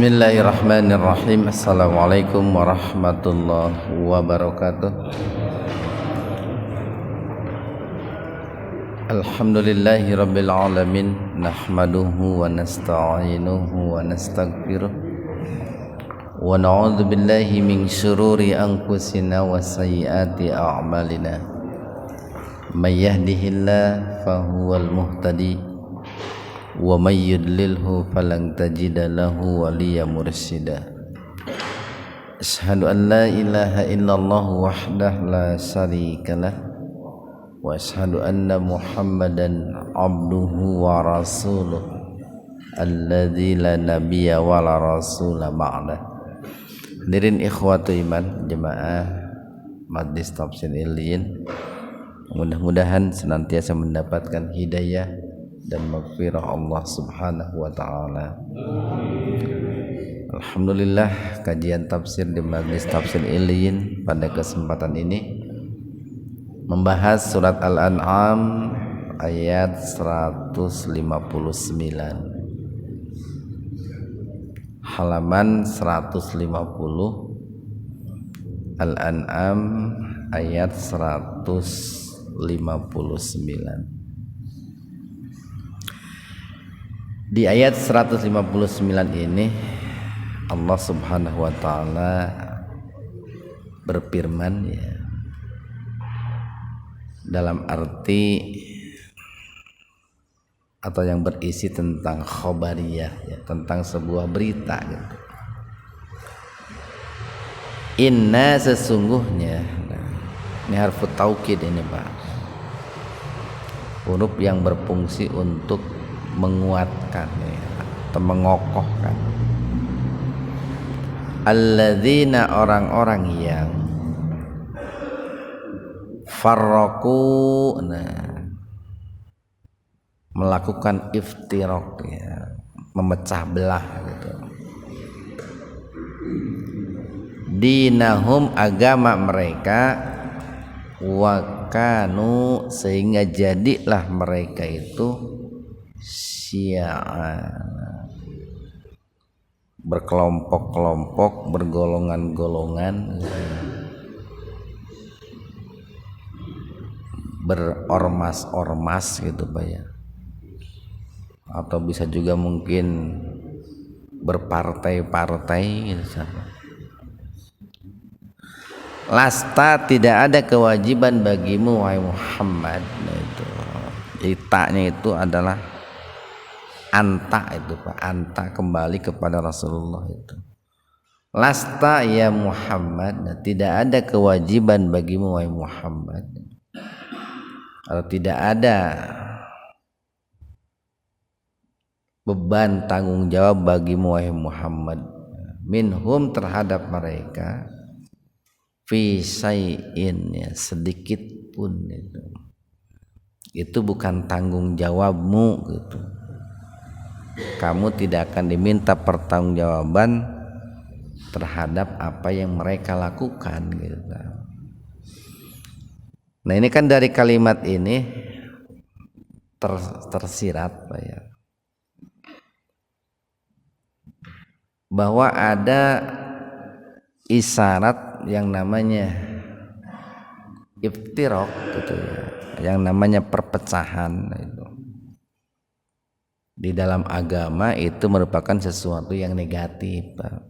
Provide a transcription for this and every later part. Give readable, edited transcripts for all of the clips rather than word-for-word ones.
Bismillahirrahmanirrahim. Assalamualaikum warahmatullahi wabarakatuh. Alhamdulillahi rabbil alamin. Nahmaduhu wa nasta'inuhu wa nastaghfiruh. Wa na'udzu billahi min syururi anfusina wa sayyiati a'malina. May yahdihillahu fahuwal muhtadi wa may yudlilhu falan tajida lahu waliyyan mursyida. Asyhadu an la ilaha illallah wahdahu la syarikalah wa asyhadu anna Muhammadan abduhu wa rasuluh alladzi la nabiyya wa la rasula ba'da. Hadirin ikhwatu iman jemaah Majlis Tafsir Illiyin, mudah-mudahan senantiasa mendapatkan hidayah dan maghfirah Allah Subhanahu wa taala. Alhamdulillah, kajian tafsir di Majlis Tafsir Illiyin pada kesempatan ini membahas surat Al-An'am ayat 159, halaman 150, Al-An'am ayat 159. Di ayat 159 ini Allah Subhanahu wa taala berfirman, ya, dalam arti atau yang berisi tentang khobariyah, ya, tentang sebuah berita, gitu. Inna, sesungguhnya, ini harfu taukid ini, Pak, huruf yang berfungsi untuk menguatkan, ya, atau mengokohkan. Alladzina, orang-orang yang farraqu, melakukan iftiraq, ya, memecah belah, gitu. Dinahum, agama mereka, wa kanu, sehingga jadilah mereka itu syi'a, berkelompok-kelompok, bergolongan-golongan, berormas-ormas, gitu, Pak, ya. Atau bisa juga mungkin berpartai-partai, gitu. Lasta, tidak ada kewajiban bagimu wahai Muhammad. Itu itaknya itu adalah anta, itu Pak, anta kembali kepada Rasulullah itu. Lasta ya Muhammad, tidak ada kewajiban bagimu wahai Muhammad, atau tidak ada beban tanggung jawab bagimu wahai Muhammad, minhum, terhadap mereka, fi syai'in, ya, sedikit pun, itu bukan tanggung jawabmu, gitu. Kamu tidak akan diminta pertanggungjawaban terhadap apa yang mereka lakukan, gitu. Nah, ini kan dari kalimat ini tersirat, Pak, ya, bahwa ada isyarat yang namanya iftiraq, gitu, ya, yang namanya perpecahan, itu di dalam agama itu merupakan sesuatu yang negatif, Pak.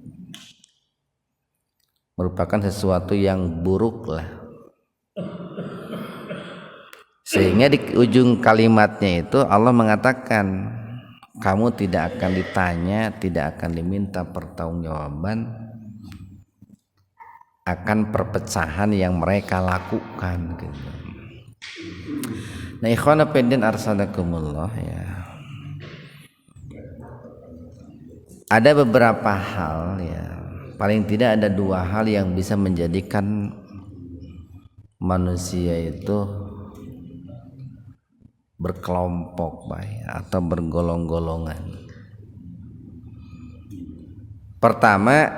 Merupakan sesuatu yang buruk lah. Sehingga di ujung kalimatnya itu Allah mengatakan, kamu tidak akan ditanya, tidak akan diminta pertanggungjawaban akan perpecahan yang mereka lakukan, gitu. Nah, ikhwana fillah arsadakumullah, ya, ada beberapa hal, ya, paling tidak ada dua hal yang bisa menjadikan manusia itu berkelompok, baik, atau bergolong-golongan. Pertama,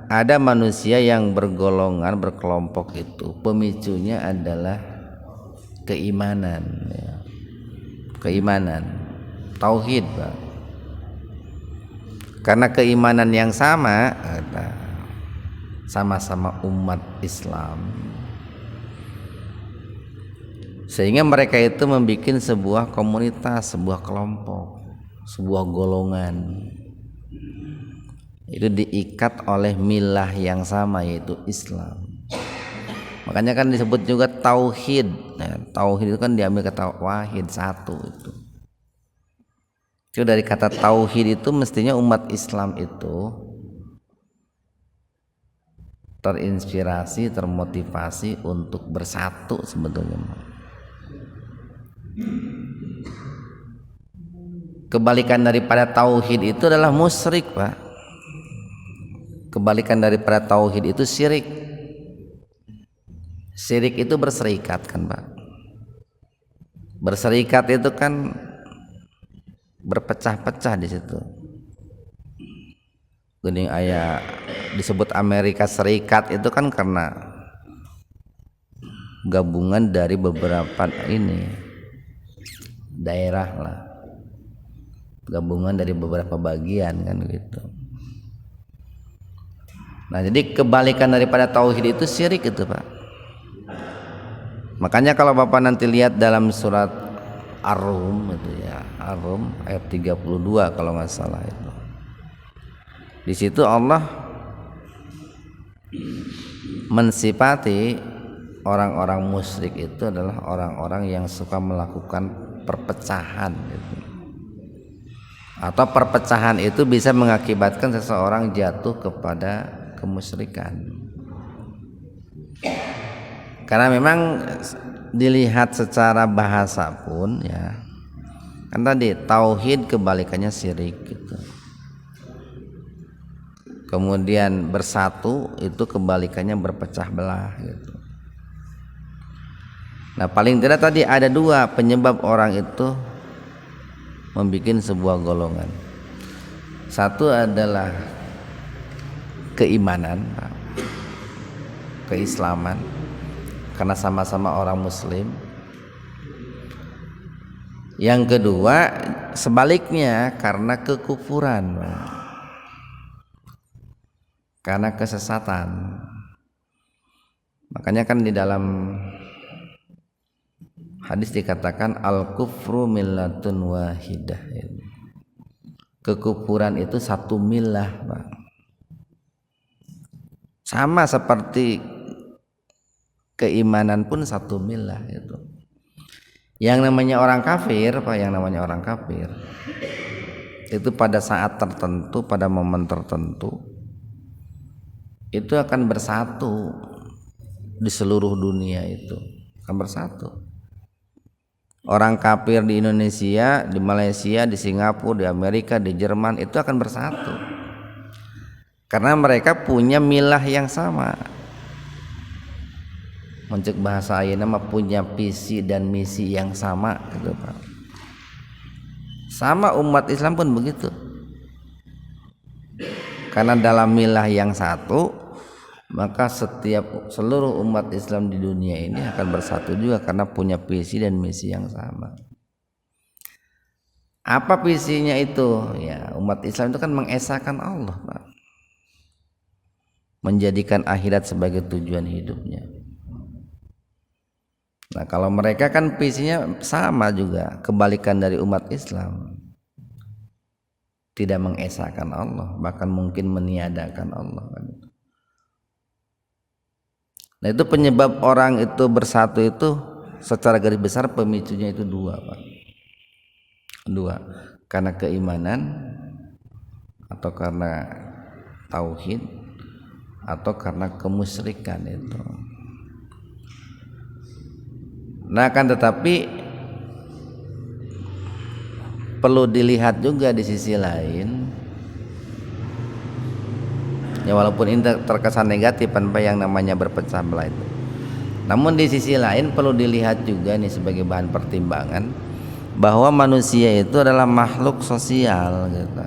ada manusia yang bergolongan, berkelompok, itu pemicunya adalah keimanan, ya. Keimanan, tauhid, Pak. karena keimanan yang sama, sama-sama umat Islam, sehingga mereka itu membuat sebuah komunitas, sebuah kelompok, sebuah golongan, itu diikat oleh milah yang sama, yaitu Islam. Makanya kan disebut juga tauhid. Nah, tauhid itu kan diambil kata wahid, satu itu. Itu dari kata tauhid itu mestinya umat Islam itu terinspirasi, termotivasi untuk bersatu sebetulnya. Kebalikan daripada tauhid itu adalah musyrik, Pak. Kebalikan daripada tauhid itu syirik. Syirik itu berserikat kan, Pak. Berserikat itu kan berpecah-pecah di situ. Gini ayat disebut Amerika Serikat itu kan karena gabungan dari beberapa ini daerah lah, gabungan dari beberapa bagian kan gitu. Nah, jadi kebalikan daripada tauhid itu syirik itu, Pak. Makanya kalau Bapak nanti lihat dalam surat Ar-Rum itu ya, Ar-Rum ayat 32 kalau nggak salah itu. Di situ Allah mensifati orang-orang musyrik itu adalah orang-orang yang suka melakukan perpecahan gitu. Atau perpecahan itu bisa mengakibatkan seseorang jatuh kepada kemusyrikan. Karena memang dilihat secara bahasa pun ya, kan tadi tauhid kebalikannya syirik gitu. Kemudian bersatu itu kebalikannya berpecah belah gitu. Nah, paling tidak tadi ada dua penyebab orang itu membuat sebuah golongan. Satu adalah keimanan, keislaman, karena sama-sama orang muslim. Yang kedua sebaliknya karena kekufuran, karena kesesatan. Makanya kan di dalam hadis dikatakan al-kufru millatun wahidah. Kekufuran itu satu milah, Pak. Sama seperti keimanan pun satu milah itu. Yang namanya orang kafir, Pak, yang namanya orang kafir itu pada saat tertentu, pada momen tertentu itu akan bersatu di seluruh dunia, itu akan bersatu. Orang kafir di Indonesia, di Malaysia, di Singapura, di Amerika, di Jerman itu akan bersatu karena mereka punya milah yang sama. Mencek bahasa ayeuna mah punya visi dan misi yang sama gitu, Pak. Sama umat Islam pun begitu. Karena dalam milah yang satu, maka seluruh umat Islam di dunia ini akan bersatu juga karena punya visi dan misi yang sama. Apa visinya itu? Ya, umat Islam itu kan mengesahkan Allah, Pak. Menjadikan akhirat sebagai tujuan hidupnya. Nah, kalau mereka kan visinya sama juga, kebalikan dari umat Islam. Tidak mengesahkan Allah, bahkan mungkin meniadakan Allah. Nah, itu penyebab orang itu bersatu itu secara garis besar pemicunya itu dua, Pak. Dua, karena keimanan atau karena tauhid atau karena kemusyrikan itu. Nah, kan tetapi perlu dilihat juga di sisi lain. Ya, walaupun ini terkesan negatif tanpa yang namanya berpecah belah itu. Namun di sisi lain perlu dilihat juga nih sebagai bahan pertimbangan bahwa manusia itu adalah makhluk sosial gitu.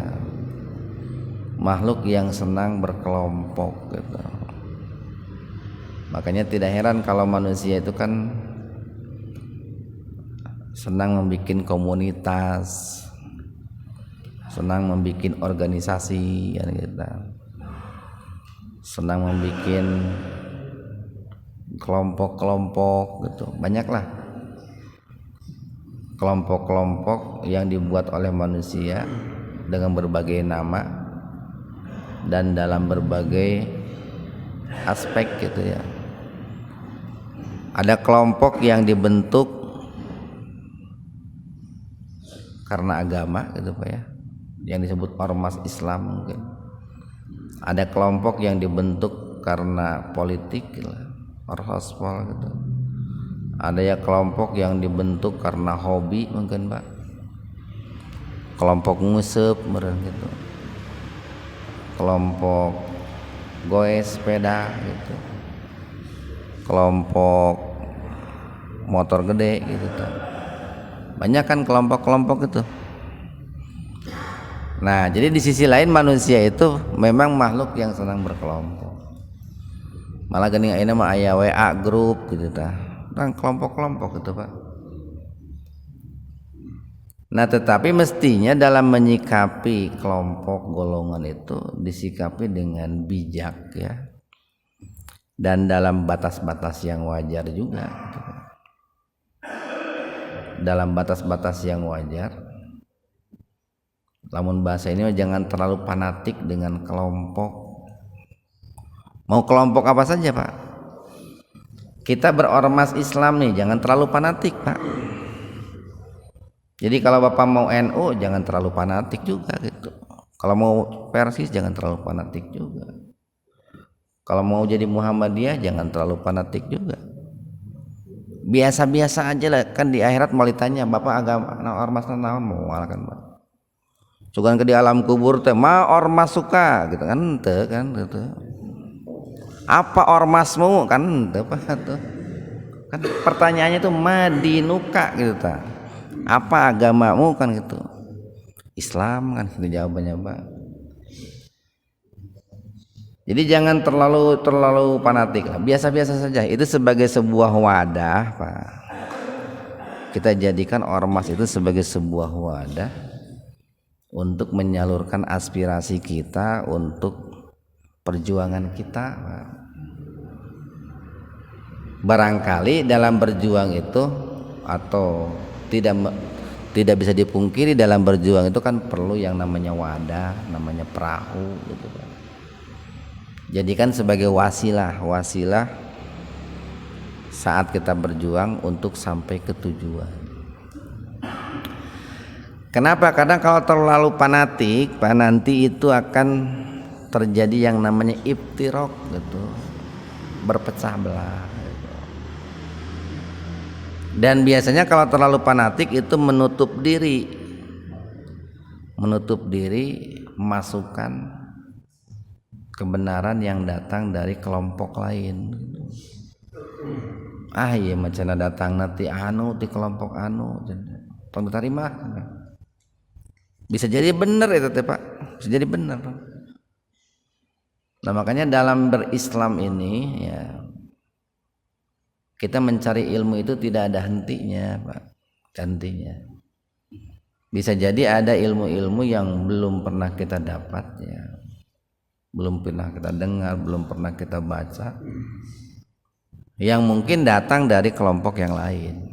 Makhluk yang senang berkelompok gitu. Makanya tidak heran kalau manusia itu kan senang membuat komunitas, senang membuat organisasi ya kita, senang membuat kelompok-kelompok gitu, banyaklah kelompok-kelompok yang dibuat oleh manusia dengan berbagai nama dan dalam berbagai aspek gitu ya. Ada kelompok yang dibentuk karena agama gitu Pak ya, yang disebut ormas Islam mungkin. Ada kelompok yang dibentuk karena politik gitu, orhospol gitu. Ada ya kelompok yang dibentuk karena hobi mungkin Pak, kelompok ngusep meren gitu, kelompok goes sepeda gitu, kelompok motor gede gitu tuh. Banyak kan kelompok-kelompok itu. Nah jadi di sisi lain manusia itu memang makhluk yang senang berkelompok, malah gini ini mah aya WA grup gitu tah, kan kelompok-kelompok itu Pak. Nah tetapi mestinya dalam menyikapi kelompok golongan itu disikapi dengan bijak ya, dan dalam batas-batas yang wajar juga gitu. Dalam batas-batas yang wajar, namun bahasa ini jangan terlalu fanatik dengan kelompok. Mau kelompok apa saja Pak, kita berormas Islam nih jangan terlalu fanatik Pak. Jadi kalau Bapak mau NU jangan terlalu fanatik juga gitu, kalau mau Persis jangan terlalu fanatik juga, kalau mau jadi Muhammadiyah jangan terlalu fanatik juga. Biasa-biasa aja lah, kan di akhirat mau ditanya Bapak agama ormas naon mau kan Pak. Cuman ke di alam kubur teh mah ormas suka gitu kan teu kan gitu. Apa ormasmu kan teu Pak tuh. Kan pertanyaannya tuh madinuka gitu ta. Apa agamamu kan gitu. Islam kan gitu jawabannya Pak. Jadi jangan terlalu fanatik lah, biasa-biasa saja. Itu sebagai sebuah wadah Pak. Kita jadikan ormas itu sebagai sebuah wadah untuk menyalurkan aspirasi kita untuk perjuangan kita Pak. Barangkali dalam berjuang itu atau tidak bisa dipungkiri dalam berjuang itu kan perlu yang namanya wadah, namanya perahu gitu Pak. Jadikan sebagai wasilah saat kita berjuang untuk sampai ke tujuan. Kenapa? Kadang kalau terlalu fanatik Pak, nanti itu akan terjadi yang namanya iftiraq gitu, berpecah belah gitu. Dan biasanya kalau terlalu fanatik itu menutup diri memasukkan kebenaran yang datang dari kelompok lain. Iya macana datang nanti di kelompok tong diterima. Bisa jadi benar itu teh Pak, bisa jadi benar. Nah makanya dalam berislam ini ya kita mencari ilmu itu tidak ada hentinya Pak, hentinya. Bisa jadi ada ilmu-ilmu yang belum pernah kita dapat ya, belum pernah kita dengar, belum pernah kita baca, yang mungkin datang dari kelompok yang lain.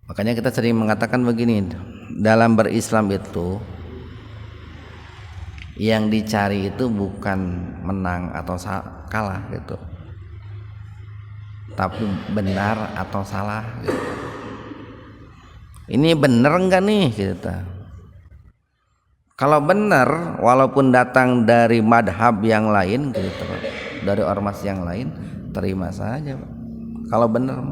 Makanya kita sering mengatakan begini, dalam berislam itu yang dicari itu bukan menang atau kalah gitu, tapi benar atau salah gitu. Ini benar enggak nih gitu. Kalau benar walaupun datang dari madhab yang lain gitu, dari ormas yang lain, terima saja Pak. Kalau benar.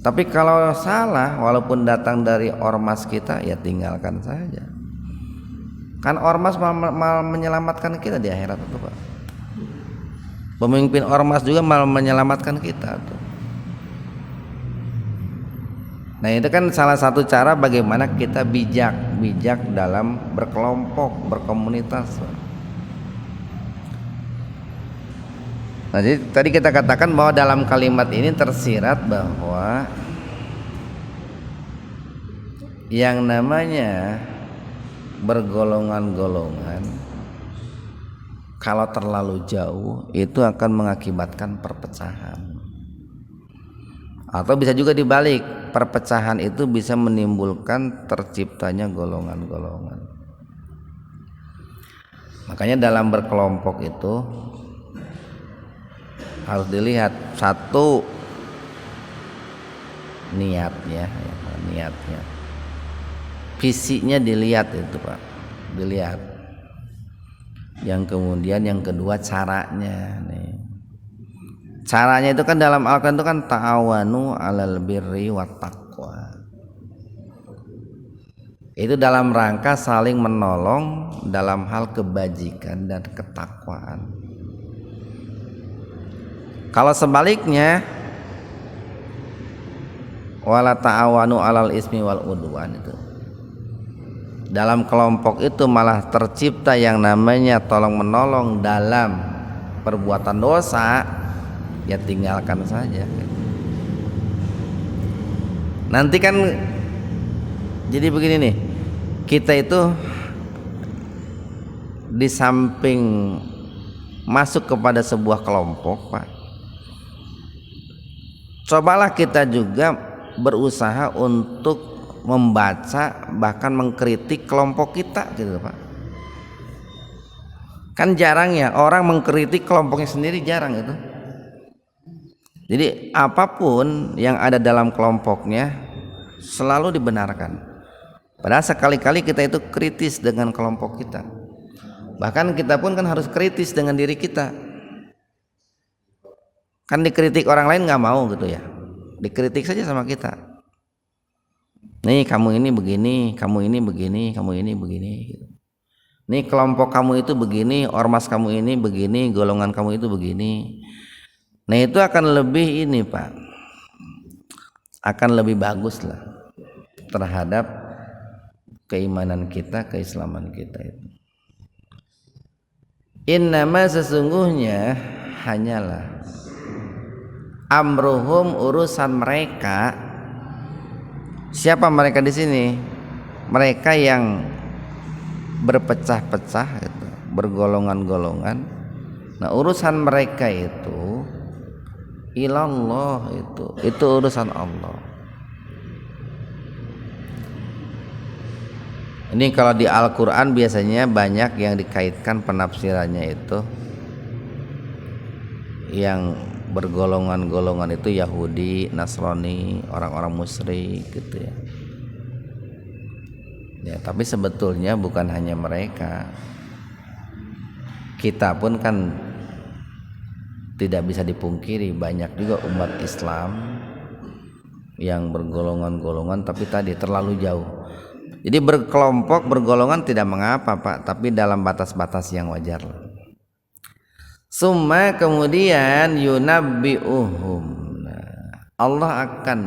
Tapi kalau salah walaupun datang dari ormas kita ya tinggalkan saja. Kan ormas mal menyelamatkan kita di akhirat itu Pak. Pemimpin ormas juga mal menyelamatkan kita tuh. Nah itu kan salah satu cara bagaimana kita bijak dalam berkelompok, berkomunitas. Nah, jadi tadi kita katakan bahwa dalam kalimat ini tersirat bahwa yang namanya bergolongan-golongan kalau terlalu jauh itu akan mengakibatkan perpecahan. Atau bisa juga dibalik, perpecahan itu bisa menimbulkan terciptanya golongan-golongan. Makanya dalam berkelompok itu harus dilihat satu niatnya, visinya dilihat itu Pak, dilihat. Yang kemudian yang kedua caranya nih. Caranya itu kan dalam Al-Quran itu kan ta'awanu 'alal birri wat taqwa. Itu dalam rangka saling menolong dalam hal kebajikan dan ketakwaan. Kalau sebaliknya wala ta'awanu 'alal ismi wal udwan itu. Dalam kelompok itu malah tercipta yang namanya tolong menolong dalam perbuatan dosa. Ya tinggalkan saja. Nanti kan jadi begini nih, kita itu di samping masuk kepada sebuah kelompok Pak, cobalah kita juga berusaha untuk membaca bahkan mengkritik kelompok kita gitu Pak. Kan jarang ya orang mengkritik kelompoknya sendiri, jarang itu. Jadi apapun yang ada dalam kelompoknya selalu dibenarkan. Padahal sekali-kali kita itu kritis dengan kelompok kita. Bahkan kita pun kan harus kritis dengan diri kita. Kan dikritik orang lain nggak mau gitu ya. Dikritik saja sama kita. Nih kamu ini begini, kamu ini begini, kamu ini begini. Gitu. Nih kelompok kamu itu begini, ormas kamu ini begini, golongan kamu itu begini. Nah itu akan lebih ini Pak, akan lebih bagus lah terhadap keimanan kita, keislaman kita itu. Innama sesungguhnya hanyalah amruhum urusan mereka. Siapa mereka di sini? Mereka yang berpecah-pecah gitu, bergolongan-golongan. Nah urusan mereka itu ilallah, itu urusan Allah. Ini kalau di Al-Quran biasanya banyak yang dikaitkan penafsirannya itu yang bergolongan-golongan itu Yahudi, Nasrani, orang-orang musyrik gitu ya. Ya, tapi sebetulnya bukan hanya mereka. Kita pun kan tidak bisa dipungkiri banyak juga umat Islam yang bergolongan-golongan tapi tadi terlalu jauh. Jadi berkelompok, bergolongan tidak mengapa Pak, tapi dalam batas-batas yang wajar. Summa kemudian yunabbi'uhum. Allah akan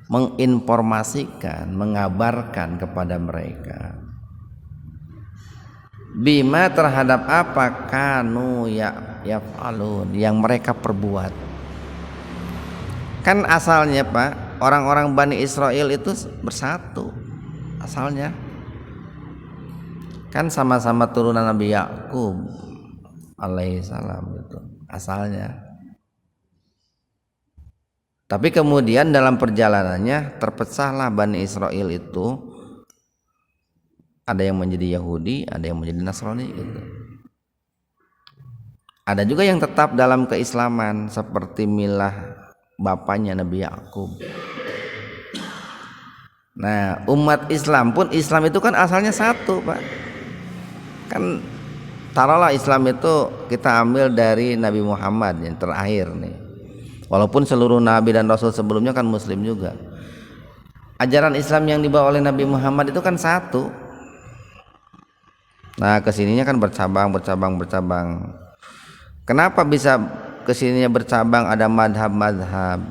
menginformasikan, mengabarkan kepada mereka bima terhadap apa kanu yaf'alun yang mereka perbuat. Kan asalnya Pak, orang-orang Bani Israel itu bersatu asalnya. Kan sama-sama turunan Nabi Yakub alaihissalam itu asalnya. Tapi kemudian dalam perjalanannya terpecahlah Bani Israel itu. Ada yang menjadi Yahudi, ada yang menjadi Nasrani gitu. Ada juga yang tetap dalam keislaman seperti milah bapaknya Nabi Yakub. Nah, umat Islam pun, Islam itu kan asalnya satu Pak. Kan taruhlah Islam itu kita ambil dari Nabi Muhammad yang terakhir nih. Walaupun seluruh Nabi dan Rasul sebelumnya kan Muslim juga. Ajaran Islam yang dibawa oleh Nabi Muhammad itu kan satu. Nah kesininya kan bercabang. Kenapa bisa kesininya bercabang? Ada madhab.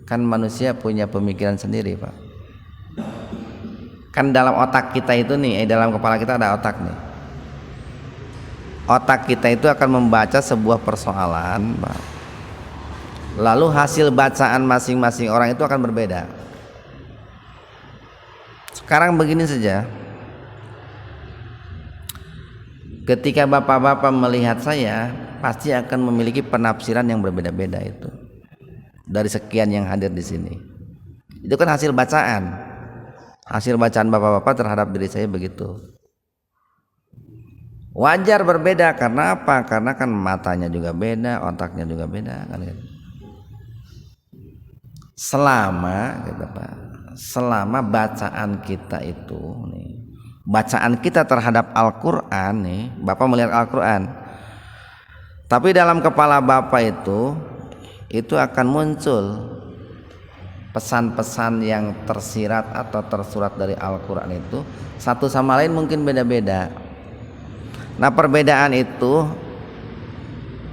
Kan manusia punya pemikiran sendiri Pak. Kan dalam otak kita itu nih, dalam kepala kita ada otak nih. Otak kita itu akan membaca sebuah persoalan Pak. Lalu hasil bacaan masing-masing orang itu akan berbeda. Sekarang begini saja, ketika bapak-bapak melihat saya pasti akan memiliki penafsiran yang berbeda-beda itu dari sekian yang hadir di sini. Itu kan hasil bacaan bapak-bapak terhadap diri saya begitu. Wajar berbeda karena apa? Karena kan matanya juga beda, otaknya juga beda kan. Selama bacaan kita itu nih, bacaan kita terhadap Al-Qur'an nih, Bapak melihat Al-Qur'an. Tapi dalam kepala Bapak itu akan muncul pesan-pesan yang tersirat atau tersurat dari Al-Qur'an itu satu sama lain mungkin beda-beda. Nah, perbedaan itu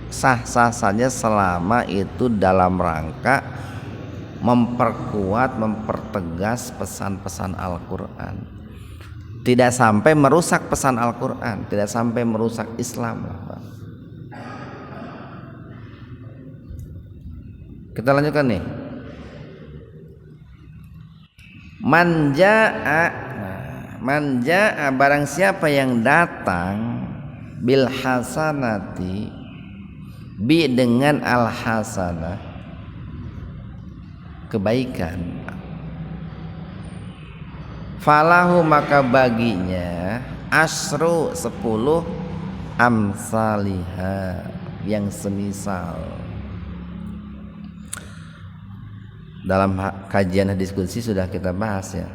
sah-sah saja selama itu dalam rangka memperkuat, mempertegas pesan-pesan Al-Qur'an. Tidak sampai merusak pesan Al-Qur'an, tidak sampai merusak Islam. Kita lanjutkan nih. Manja barang siapa yang datang bil hasanati bi dengan al hasanah kebaikan, falahu maka baginya asru 10 amsalihha yang semisal. Dalam kajian diskusi sudah kita bahas ya.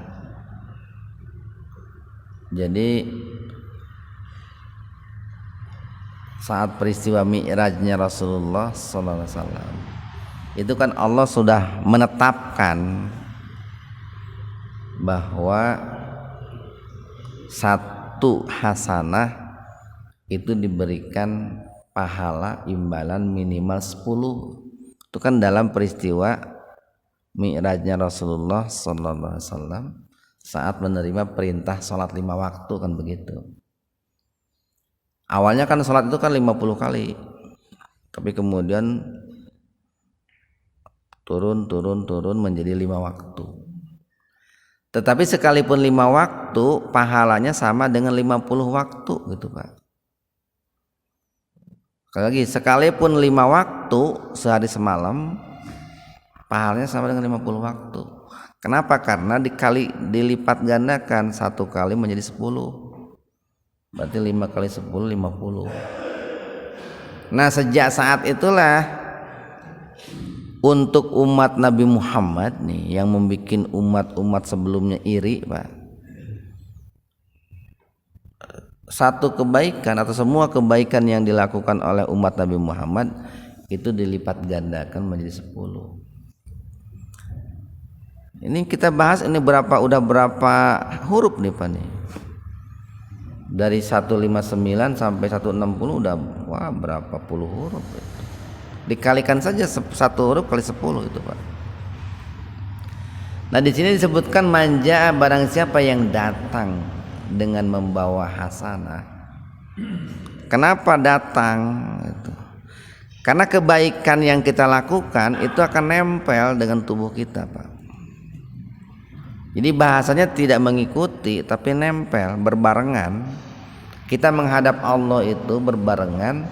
Jadi saat peristiwa Mi'rajnya Rasulullah sallallahu alaihi wasallam itu kan Allah sudah menetapkan bahwa satu hasanah itu diberikan pahala imbalan minimal 10. Itu kan dalam peristiwa Mi'rajnya Rasulullah sallallahu alaihi wasallam saat menerima perintah sholat 5 waktu kan begitu. Awalnya kan sholat itu kan 50 kali, tapi kemudian turun menjadi 5 waktu. Tetapi sekalipun 5 waktu pahalanya sama dengan 50 waktu gitu Pak. Sekali lagi, sekalipun 5 waktu sehari semalam pahalanya sama dengan 50 waktu. Kenapa? Karena dilipat gandakan, 1 kali menjadi 10. Berarti 5 kali 10 50. Nah, sejak saat itulah untuk umat Nabi Muhammad nih yang membuat umat-umat sebelumnya iri, Pak. Satu kebaikan atau semua kebaikan yang dilakukan oleh umat Nabi Muhammad itu dilipat gandakan menjadi 10. Ini kita bahas ini udah berapa huruf nih Pak nih? Dari 159 sampai 160 udah berapa puluh huruf itu. Dikalikan saja 1 huruf kali 10 itu Pak. Nah, di sini disebutkan manja barang siapa yang datang dengan membawa hasanah. Kenapa datang itu? Karena kebaikan yang kita lakukan itu akan nempel dengan tubuh kita, Pak. Jadi bahasanya tidak mengikuti tapi nempel, berbarengan. Kita menghadap Allah itu berbarengan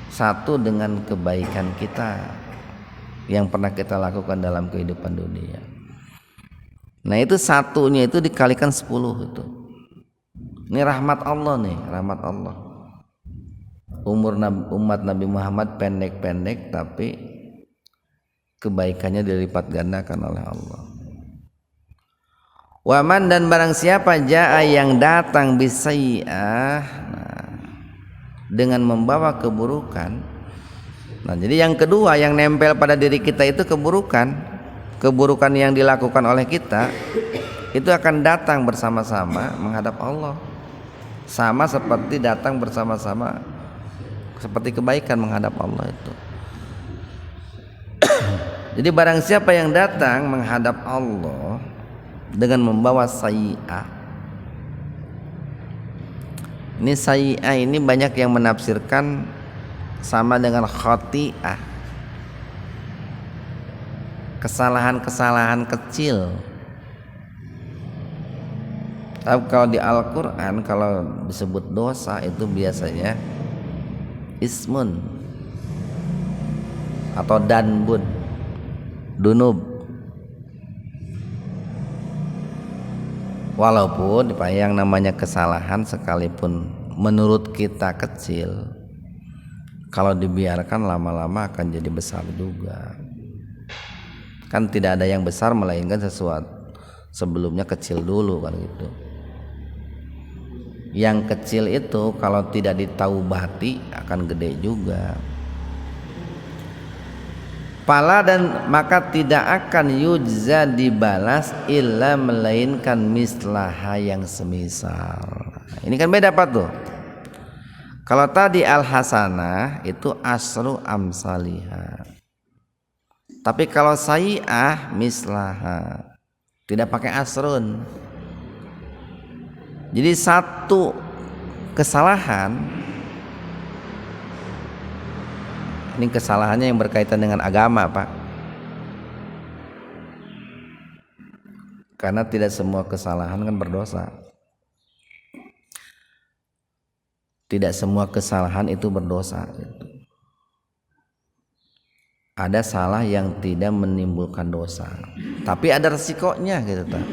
satu dengan kebaikan kita yang pernah kita lakukan dalam kehidupan dunia. Nah, itu satunya itu dikalikan 10 itu. Ini rahmat Allah nih, rahmat Allah. Umat Nabi Muhammad pendek-pendek tapi kebaikannya dilipat gandakan oleh Allah. Waman dan barang siapa jaa yang datang bisayyi'ah, dengan membawa keburukan. Nah, jadi yang kedua yang nempel pada diri kita itu keburukan yang dilakukan oleh kita itu akan datang bersama-sama menghadap Allah. Sama seperti datang bersama-sama seperti kebaikan menghadap Allah itu. Jadi barang siapa yang datang menghadap Allah dengan membawa sayyi'ah. Ini sayyi'ah ini banyak yang menafsirkan sama dengan khati'ah. kesalahan-kesalahan kecil. Tapi kalau di Al-Quran kalau disebut dosa itu biasanya ismun atau danbun, dunub. Walaupun yang namanya kesalahan sekalipun menurut kita kecil, kalau dibiarkan lama-lama akan jadi besar juga. Kan tidak ada yang besar melainkan sesuatu sebelumnya kecil dulu kan gitu. Yang kecil itu kalau tidak ditaubati akan gede juga. Pala dan maka tidak akan yujza dibalas illa melainkan mislaha yang semisal. Ini kan beda Pak tuh. Kalau tadi al hasanah itu asru amsaliha. Tapi kalau sayi'ah mislaha. Tidak pakai asrun. Jadi satu kesalahan, ini kesalahannya yang berkaitan dengan agama Pak. Karena tidak semua kesalahan kan berdosa. Tidak semua kesalahan itu berdosa. Ada salah yang tidak menimbulkan dosa, tapi ada resikonya gitu Pak.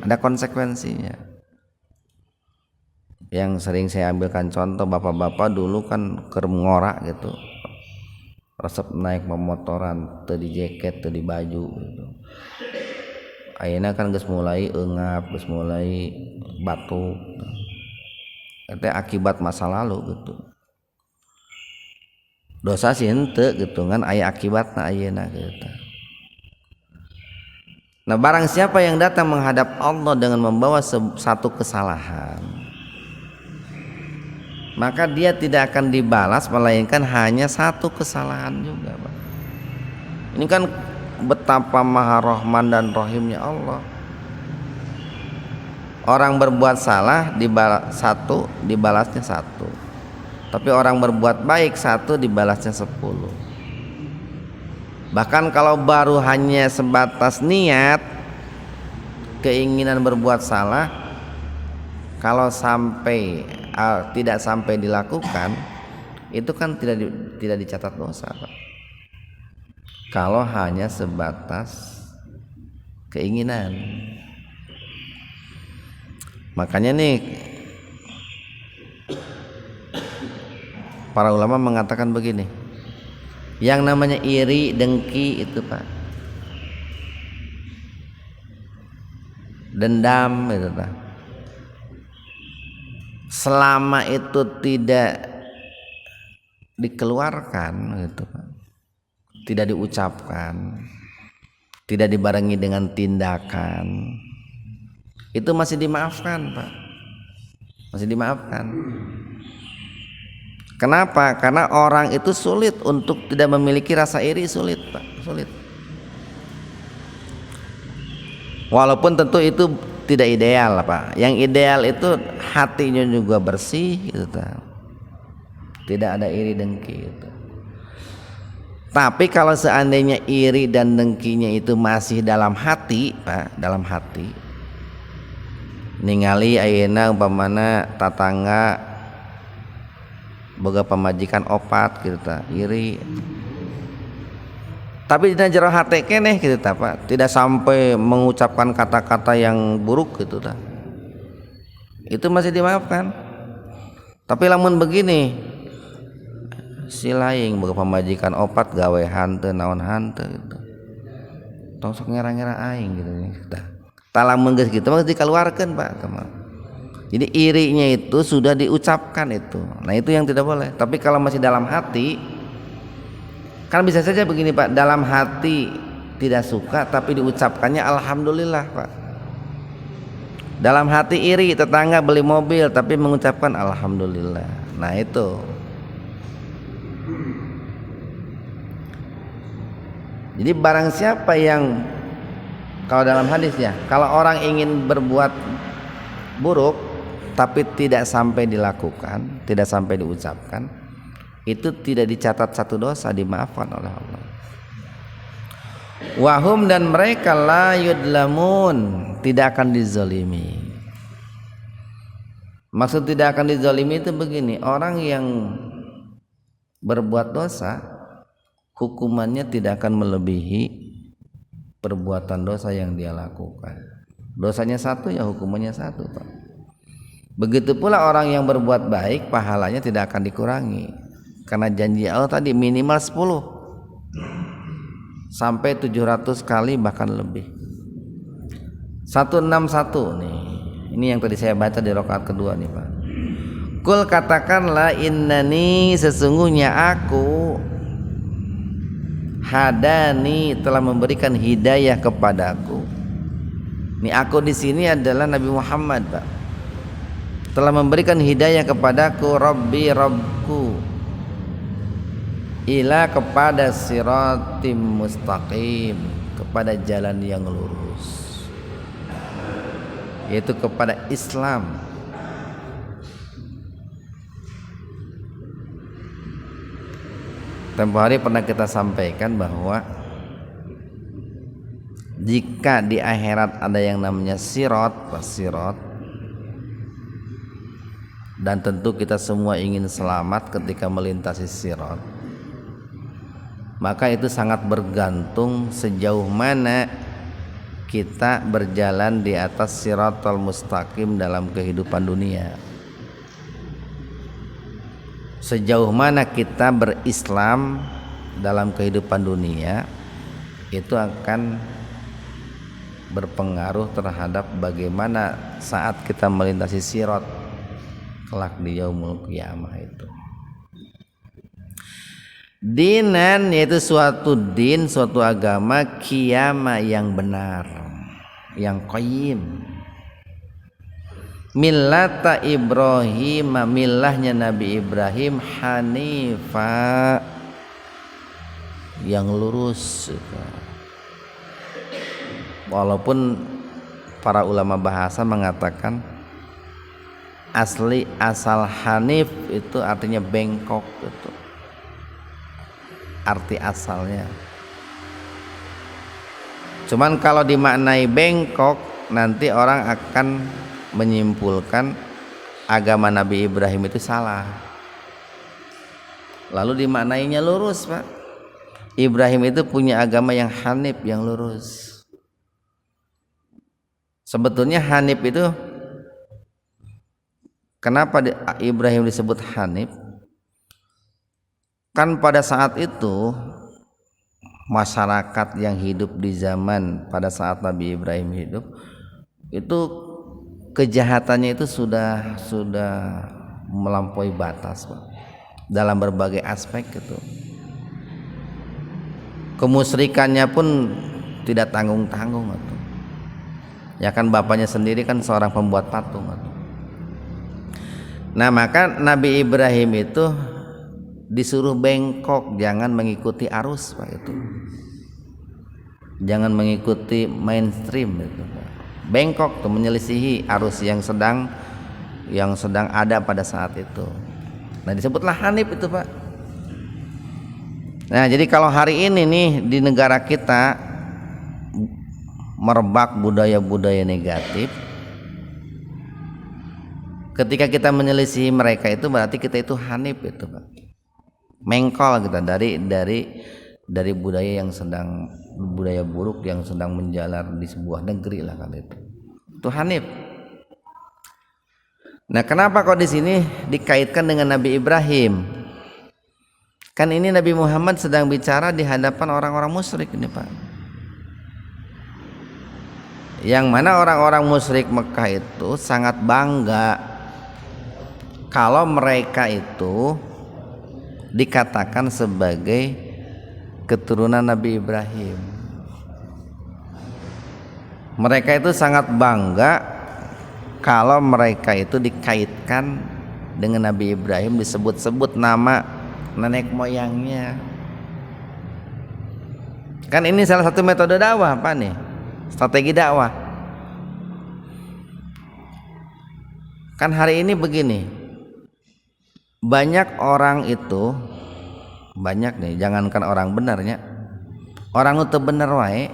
Ada konsekuensinya. Yang sering saya ambilkan contoh, bapak-bapak dulu kan keur ngorak gitu. Resep naik pemotoran, teu di jaket, teu di baju gitu. Ayeuna kan geus mulai eungap, geus mulai batuk. Itu akibat masa lalu gitu. Dosa sih henteu gitu kan, aya akibatna ayeuna gitu. Nah, barang siapa yang datang menghadap Allah dengan membawa satu kesalahan, maka dia tidak akan dibalas melainkan hanya satu kesalahan juga, Pak. Ini kan betapa maha rahman dan rahimnya Allah. Orang berbuat salah dibalasnya satu, tapi orang berbuat baik satu dibalasnya 10. Bahkan kalau baru hanya sebatas niat keinginan berbuat salah, kalau tidak sampai dilakukan, itu kan tidak dicatat dosa, Pak. Kalau hanya sebatas keinginan. Makanya nih para ulama mengatakan begini, yang namanya iri, dengki itu Pak, dendam itu Pak, selama itu tidak dikeluarkan gitu Pak, tidak diucapkan, tidak dibarengi dengan tindakan, itu masih dimaafkan Pak, masih dimaafkan. Kenapa? Karena orang itu sulit untuk tidak memiliki rasa iri, sulit Pak, sulit. Walaupun tentu itu tidak ideal Pak. Yang ideal itu hatinya juga bersih gitu Pak. Tidak ada iri dengki gitu. Tapi kalau seandainya iri dan dengkinya itu masih dalam hati Pak, dalam hati, ningali ayeuna umpamana tatangga boga pamajikan opat gitu ta, iri. Tapi dina jero hate keneh gitu ta Pak, tidak sampai mengucapkan kata-kata yang buruk gitu ta. Itu masih dimaafkan. Tapi lamun begini, si laing boga pamajikan opat gawe hanteu naon hanteu gitu. Tong sok ngira-ngira aing gitu tah. Tah lamun geus kitu mah dikeluarkeun Pak teman. Jadi irinya itu sudah diucapkan itu. Nah itu yang tidak boleh. Tapi kalau masih dalam hati, kan bisa saja begini Pak, dalam hati tidak suka tapi diucapkannya alhamdulillah Pak. Dalam hati iri tetangga beli mobil tapi mengucapkan alhamdulillah. Nah itu. Jadi barang siapa yang, kalau dalam hadis ya, kalau orang ingin berbuat buruk tapi tidak sampai dilakukan, tidak sampai diucapkan, itu tidak dicatat satu dosa, dimaafkan oleh Allah. Wahum dan mereka la yudlamun, tidak akan dizalimi. Maksud tidak akan dizalimi itu begini, orang yang berbuat dosa hukumannya tidak akan melebihi perbuatan dosa yang dia lakukan. Dosanya satu ya hukumannya satu, Pak. Begitu pula orang yang berbuat baik pahalanya tidak akan dikurangi, karena janji Allah tadi minimal 10 sampai 700 kali bahkan lebih. 161 nih. Ini yang tadi saya baca di rakaat kedua nih, Pak. Kul katakanlah innani, sesungguhnya aku, hadani, telah memberikan hidayah kepadaku. Ini aku di sini adalah Nabi Muhammad, Pak. Telah memberikan hidayah kepadaku Rabbi, Rabbku, ila, kepada siratim mustaqim, kepada jalan yang lurus, yaitu kepada Islam. Tempo hari pernah kita sampaikan bahwa jika di akhirat ada yang namanya sirat, dan tentu kita semua ingin selamat ketika melintasi sirat, maka itu sangat bergantung sejauh mana kita berjalan di atas siratal mustaqim dalam kehidupan dunia. Sejauh mana kita berislam dalam kehidupan dunia, itu akan berpengaruh terhadap bagaimana saat kita melintasi sirat kelak di yaumul qiyamah itu. Dinan, yaitu suatu din, suatu agama, qiyamah yang benar, yang qayyim. Millata Ibrahim, millahnya Nabi Ibrahim, hanifa, yang lurus. Walaupun para ulama bahasa mengatakan asal hanif itu artinya bengkok, itu arti asalnya. Cuman kalau dimaknai bengkok, nanti orang akan menyimpulkan agama Nabi Ibrahim itu salah, lalu dimaknainya lurus, Pak. Ibrahim itu punya agama yang hanif, yang lurus. Sebetulnya hanif itu, kenapa Ibrahim disebut hanif? Kan pada saat itu masyarakat yang hidup di zaman pada saat Nabi Ibrahim hidup itu kejahatannya itu sudah melampaui batas, Pak, dalam berbagai aspek itu. Kemusyrikannya pun tidak tanggung-tanggung itu. Ya kan bapaknya sendiri kan seorang pembuat patung itu. Nah, maka Nabi Ibrahim itu disuruh bengkok, jangan mengikuti arus, Pak, itu. Jangan mengikuti mainstream itu, Pak. Bengkok tuh menyelisihi arus yang sedang ada pada saat itu. Nah, disebutlah hanif itu, Pak. Nah, jadi kalau hari ini nih di negara kita merebak budaya-budaya negatif, ketika kita menyelisihi mereka itu berarti kita itu hanif itu, Pak. Mengkol kita dari budaya yang sedang, budaya buruk yang sedang menjalar di sebuah negeri lah kan itu hanif. Nah, kenapa kok di sini dikaitkan dengan Nabi Ibrahim? Kan ini Nabi Muhammad sedang bicara di hadapan orang-orang musyrik ini, Pak. Yang mana orang-orang musyrik Mekah itu sangat bangga kalau mereka itu dikatakan sebagai keturunan Nabi Ibrahim. Mereka itu sangat bangga kalau mereka itu dikaitkan dengan Nabi Ibrahim, disebut-sebut nama nenek moyangnya. Kan ini salah satu metode dakwah, Pak, nih, strategi dakwah. Kan hari ini begini, banyak orang itu, banyak nih, jangankan orang benarnya, orang nu teu bener wae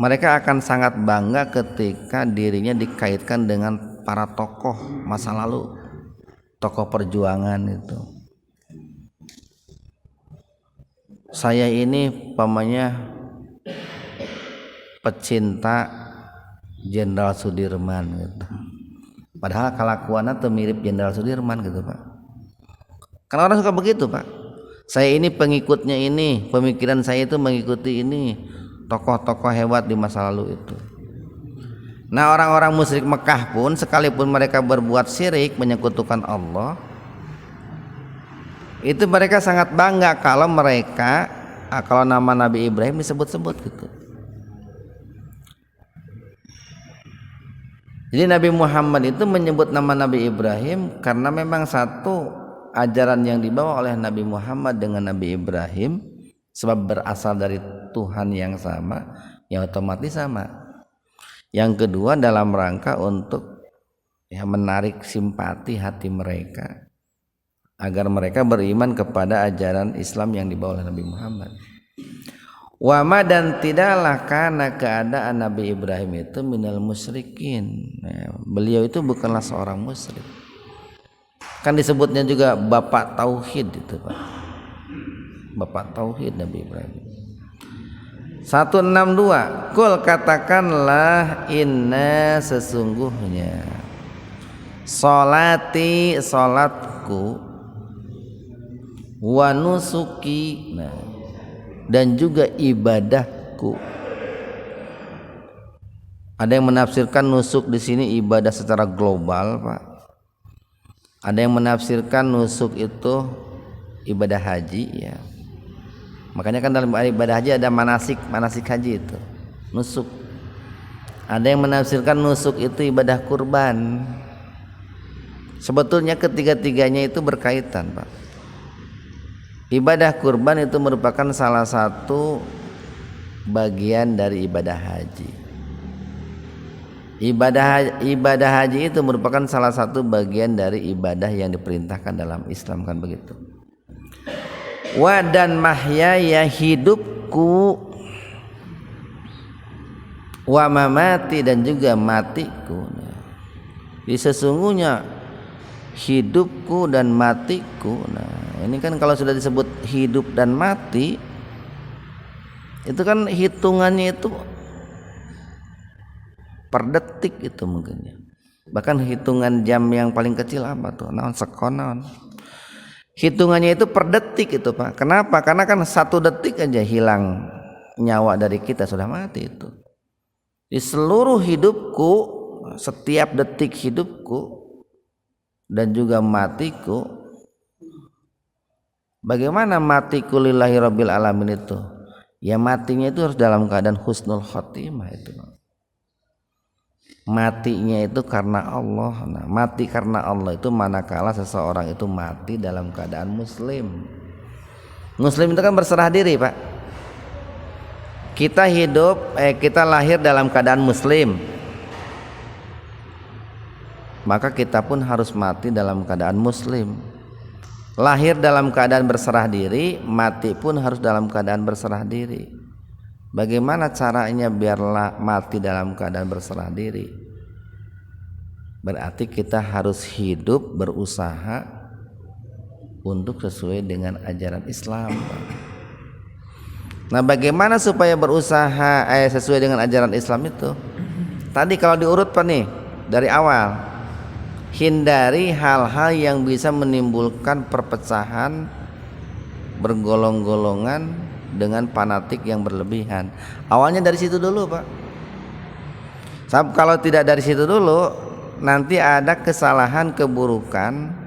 mereka akan sangat bangga ketika dirinya dikaitkan dengan para tokoh masa lalu, tokoh perjuangan itu. Saya ini pamannya pecinta Jenderal Sudirman gitu. Padahal kelakuannya tuh mirip Jenderal Sudirman gitu Pak. Karena orang suka begitu Pak. Saya ini pengikutnya ini, pemikiran saya itu mengikuti ini, tokoh-tokoh hebat di masa lalu itu. Nah orang-orang musyrik Mekah pun sekalipun mereka berbuat syirik menyekutukan Allah, itu mereka sangat bangga kalau kalau nama Nabi Ibrahim disebut-sebut gitu. Jadi Nabi Muhammad itu menyebut nama Nabi Ibrahim karena memang satu ajaran yang dibawa oleh Nabi Muhammad dengan Nabi Ibrahim sebab berasal dari Tuhan yang sama, ya otomatis sama. Yang kedua dalam rangka untuk menarik simpati hati mereka agar mereka beriman kepada ajaran Islam yang dibawa oleh Nabi Muhammad. Wama dan tidaklah karena keadaan Nabi Ibrahim itu minal musyrikin. Beliau itu bukanlah seorang musyrik. Kan disebutnya juga Bapak Tauhid itu Pak. Bapak Tauhid Nabi Ibrahim. 162. Kul katakanlah inna sesungguhnya salati salatku wa nusuki dan juga ibadahku. Ada yang menafsirkan nusuk di sini ibadah secara global Pak. Ada yang menafsirkan nusuk itu ibadah haji ya. Makanya kan dalam ibadah haji ada manasik haji itu nusuk. Ada yang menafsirkan nusuk itu ibadah kurban. Sebetulnya ketiga-tiganya itu berkaitan Pak. Ibadah kurban itu merupakan salah satu bagian dari ibadah haji. Ibadah haji itu merupakan salah satu bagian dari ibadah yang diperintahkan dalam Islam kan begitu. Wa dan mahyaya hidupku wa mamati dan juga matiku. Jadi sesungguhnya hidupku dan matiku. Nah, ini kan kalau sudah disebut hidup dan mati itu kan hitungannya itu per detik itu mungkin ya. Bahkan hitungan jam yang paling kecil apa tuh? Naon sekon naon. Hitungannya itu per detik itu Pak. Kenapa? Karena kan 1 detik aja hilang nyawa dari kita sudah mati itu. Di seluruh hidupku, setiap detik hidupku dan juga matiku. Bagaimana matiku lillahi rabbil alamin itu? Ya matinya itu harus dalam keadaan husnul khotimah itu. Matinya itu karena Allah. Nah, mati karena Allah itu manakala seseorang itu mati dalam keadaan muslim. Muslim itu kan berserah diri Pak. Kita kita lahir dalam keadaan muslim, maka kita pun harus mati dalam keadaan muslim. Lahir dalam keadaan berserah diri, mati pun harus dalam keadaan berserah diri. Bagaimana caranya biarlah mati dalam keadaan berserah diri? Berarti kita harus hidup berusaha untuk sesuai dengan ajaran Islam. Nah, bagaimana supaya berusaha sesuai dengan ajaran Islam itu? Tadi kalau diurut Pak nih dari awal, hindari hal-hal yang bisa menimbulkan perpecahan, bergolong-golongan dengan fanatik yang berlebihan. Awalnya dari situ dulu Pak. Sebab kalau tidak dari situ dulu, nanti ada kesalahan keburukan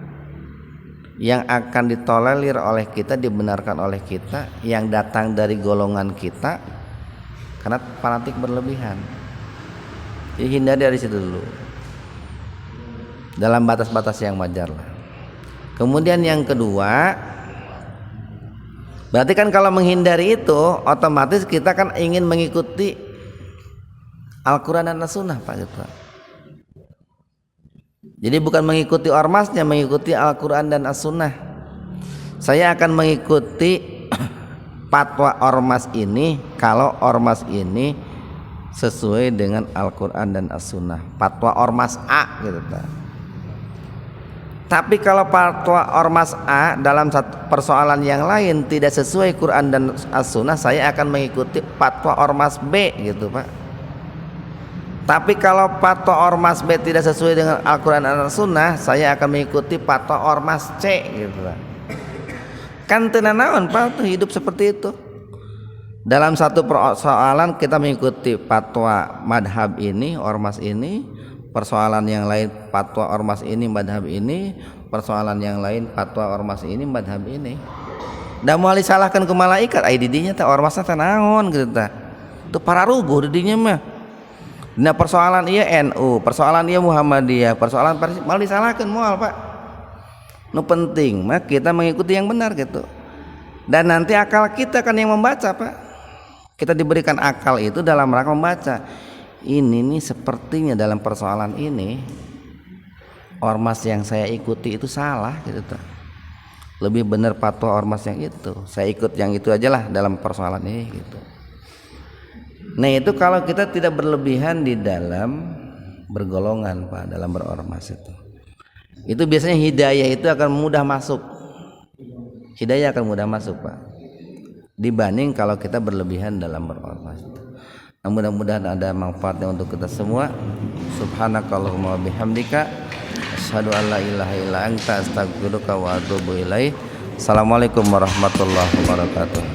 yang akan ditolerir oleh kita, dibenarkan oleh kita, yang datang dari golongan kita karena fanatik berlebihan. Jadi hindari dari situ dulu, dalam batas-batas yang wajar lah. Kemudian yang kedua, berarti kan kalau menghindari itu otomatis kita kan ingin mengikuti Al-Quran dan As-Sunnah Pak gitu. Jadi bukan mengikuti ormasnya, mengikuti Al-Quran dan As-Sunnah. Saya akan mengikuti fatwa ormas ini kalau ormas ini sesuai dengan Al-Quran dan As-Sunnah, fatwa ormas A gitu. Tapi kalau fatwa ormas A dalam satu persoalan yang lain tidak sesuai Quran dan As-Sunnah, saya akan mengikuti fatwa ormas B gitu Pak. Tapi kalau fatwa ormas B tidak sesuai dengan Al-Quran dan As-Sunnah, saya akan mengikuti fatwa ormas C gitu Pak. Kan tenanawan Pak, hidup seperti itu. Dalam satu persoalan kita mengikuti fatwa madhab ini, ormas ini, persoalan yang lain fatwa ormas ini, madhab ini, persoalan yang lain fatwa ormas ini, madhab ini. Dan mau disalahkan ke malaikat, ai didinya teh ormasna teh naon gitu tah. Itu para ruguh didinya mah. Nah persoalan ieu NU, persoalan ieu Muhammadiyah, persoalan mau disalahkan moal Pak. Nu penting mah kita mengikuti yang benar gitu. Dan nanti akal kita kan yang membaca Pak. Kita diberikan akal itu dalam rangka membaca. Ini nih sepertinya dalam persoalan ini ormas yang saya ikuti itu salah gitu tuh. Lebih benar fatwa ormas yang itu. Saya ikut yang itu aja lah dalam persoalan ini gitu. Nah itu kalau kita tidak berlebihan di dalam bergolongan Pak, dalam berormas itu. Itu biasanya hidayah itu akan mudah masuk. Hidayah akan mudah masuk Pak. Dibanding kalau kita berlebihan dalam berormas itu. Mudah-mudahan ada manfaatnya untuk kita semua. Subhanakallahumma bihamdika asyhadu an la ilaha illa anta astaghfiruka wa atubu ilaik. Assalamualaikum warahmatullahi wabarakatuh.